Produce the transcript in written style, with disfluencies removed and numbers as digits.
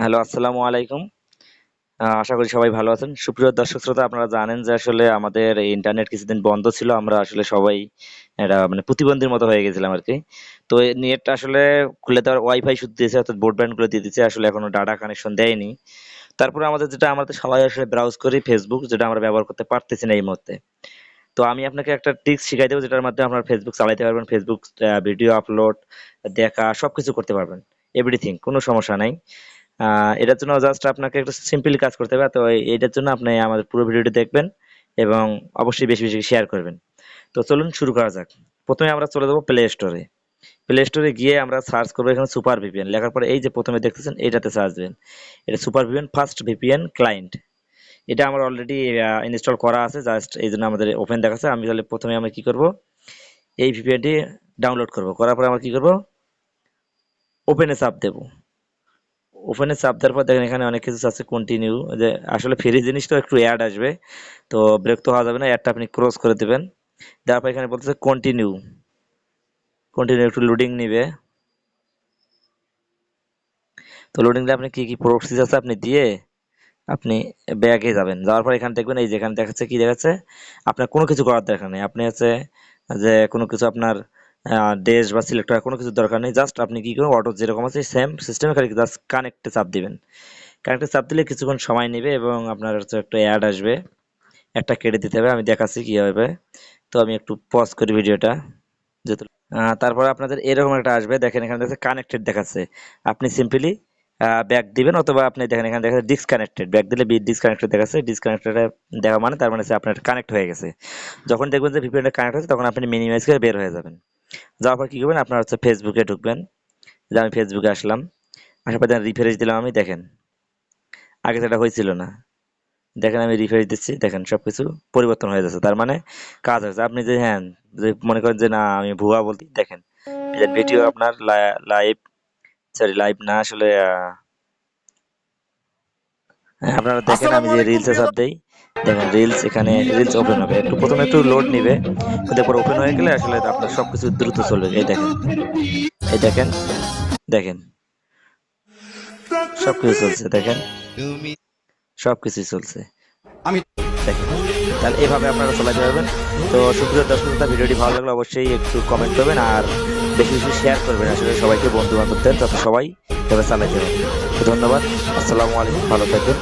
Hello, আসসালামু আলাইকুম। আশা করি সবাই ভালো আছেন। সুপ্রিয় দর্শক শ্রোতা, আপনারা জানেন যে আসলে আমাদের এই ইন্টারনেট কিছুদিন বন্ধ ছিল। আমরা আসলে সবাই একটা মানে প্রতিবন্ধীর মতো হয়ে গেছিলাম আরকি। তো এই নেট আসলে খুলে দেওয়ার ওয়াইফাই শুধু দিয়েছে, অর্থাৎ ব্রডব্যান্ড গুলো দিয়ে দিচ্ছে। আসলে এখনো ডাটা কানেকশন দেয়নি। তারপরে আমাদের সবাই আসলে ব্রাউজ করি ফেসবুক, যেটা আমরা ব্যবহার করতে পারতেছি না এই মুহূর্তে। তো আমি আপনাকে একটা ট্রিক্স শিখাই দেবো, যেটার মাধ্যমে আপনারা ফেসবুক চালাইতে পারবেন। ফেসবুক ভিডিও আপলোড, দেখা সবকিছু করতে পারবেন। এভরিথিং, কোনো সমস্যা নাই। এটার জন্য জাস্ট আপনাকে একটু সিম্পলি কাজ করতে হবে। তো এইটার জন্য আপনি আমাদের পুরো ভিডিওটি দেখবেন এবং অবশ্যই বেশি বেশি শেয়ার করবেন। তো চলুন শুরু করা যাক। প্রথমে আমরা চলে যাবো প্লে স্টোরে। প্লে স্টোরে গিয়ে আমরা সার্চ করবো এখানে সুপার ভিপিএন লেখার পরে এই যে প্রথমে দেখতেছেন এইটাতে সার্চ দেবেন। এটা super VPN first VPN client. এটা আমার অলরেডি ইনস্টল করা আছে, জাস্ট এই জন্য আমাদের ওপেন দেখাচ্ছে। আমি তাহলে প্রথমে আমরা কি করব, এই ভিপিএনটি ডাউনলোড করব। করার পরে আমরা কি করব, ওপেনে চাপ দেবো। ওপেনে চাপ দেওয়ার পর দেখেন এখানে অনেক কিছু আছে, কন্টিনিউ, যে আসলে ফ্রি জিনিস তো একটু অ্যাড আসবে, তো বিরক্ত হওয়া যাবে না। অ্যাডটা আপনি ক্রস করে দেবেন। দেওয়ার পর এখানে বলতেছে কন্টিনিউ। কন্টিনিউ, একটু লোডিং নিবে। তো লোডিং দিয়ে আপনি কি কি প্রসেস আছে আপনি দিয়ে আপনি ব্যাগে যাবেন। যাওয়ার পর এখানে দেখবেন এই যেখানে দেখাচ্ছে কি দেখাচ্ছে, আপনার কোনো কিছু করার দরকার নেই। আপনি হচ্ছে যে কোনো কিছু আপনার দেশ বা সিলেক্ট করার কোনো কিছু দরকার নেই। জাস্ট আপনি কি করবেন, অটো যেরকম আছে সেম সিস্টেমে খালি জাস্ট কানেক্টে চাপ দিবেন। কানেক্টে চাপ দিলে কিছুক্ষণ সময় নেবে এবং আপনার হচ্ছে একটা অ্যাড আসবে, একটা কেটে দিতে হবে। আমি দেখাচ্ছি কিভাবে। তো আমি একটু পজ করি ভিডিওটা, যেহেতু তারপরে আপনাদের এরকম একটা আসবে, দেখেন এখানে দেখছে কানেক্টেড দেখাচ্ছে। আপনি সিম্পলি ব্যাক দিবেন, অথবা আপনি দেখেন এখানে দেখা ডিসকানেক্টেড, ব্যাক দিলে ডিসকানেক্টেড দেখাচ্ছে। ডিসকানেক্টেড দেখা মানে তার মানে হচ্ছে আপনার কানেক্ট হয়ে গেছে। যখন দেখবেন যে ভিপিএনটা কানেক্ট হয়েছে তখন আপনি মিনিমাইজ করে বের হয়ে যাবেন। যাওয়ার পর কি করবেন, আপনার হচ্ছে ফেসবুকে ঢুকবেন। যে আমি ফেসবুকে আসলাম, আসার পর রিফ্রেশ দিলাম। আমি দেখেন আগে সেটা হয়েছিল না। দেখেন আমি রিফ্রেশ দিচ্ছি, দেখেন সবকিছু পরিবর্তন হয়ে যাচ্ছে। তার মানে কাজ হয়েছে। আপনি যে হ্যাঁ, যে মনে করেন যে না আমি ভুয়া বলতে, দেখেন ভিডিও আপনার লাইভ, সরি লাইভ না আসলে হ্যাঁ, আপনারা দেখেন আমি আসসালামু যে আলাইকুম রিলসে প্রিয় চাপ দেই, দেখেন রিলস, এখানে রিলস ওপেন হবে। একটু প্রথমে একটু লোড নিবে, তারপর ওপেন হয়ে গেলে আসলে আপনার সবকিছু দ্রুত চলবে। এই দেখেন, এই দেখেন, দেখেন সবকিছু চলছে, দেখেন সবকিছুই চলছে, আমি দেখেন। তাহলে এভাবে আপনারা চালাতে পারবেন। তো সুপ্রিয় দর্শক শ্রোতা, ভিডিওটি ভালো লাগলে অবশ্যই একটু কমেন্ট করবেন আর বেশি বেশি শেয়ার করবেন আসলে সবাইকে, বন্ধু বান্ধবদের, যাতে সবাই এভাবে চালাতে পারে। তো ধন্যবাদ, আসসালামু আলাইকুম, ভালো থাকবেন।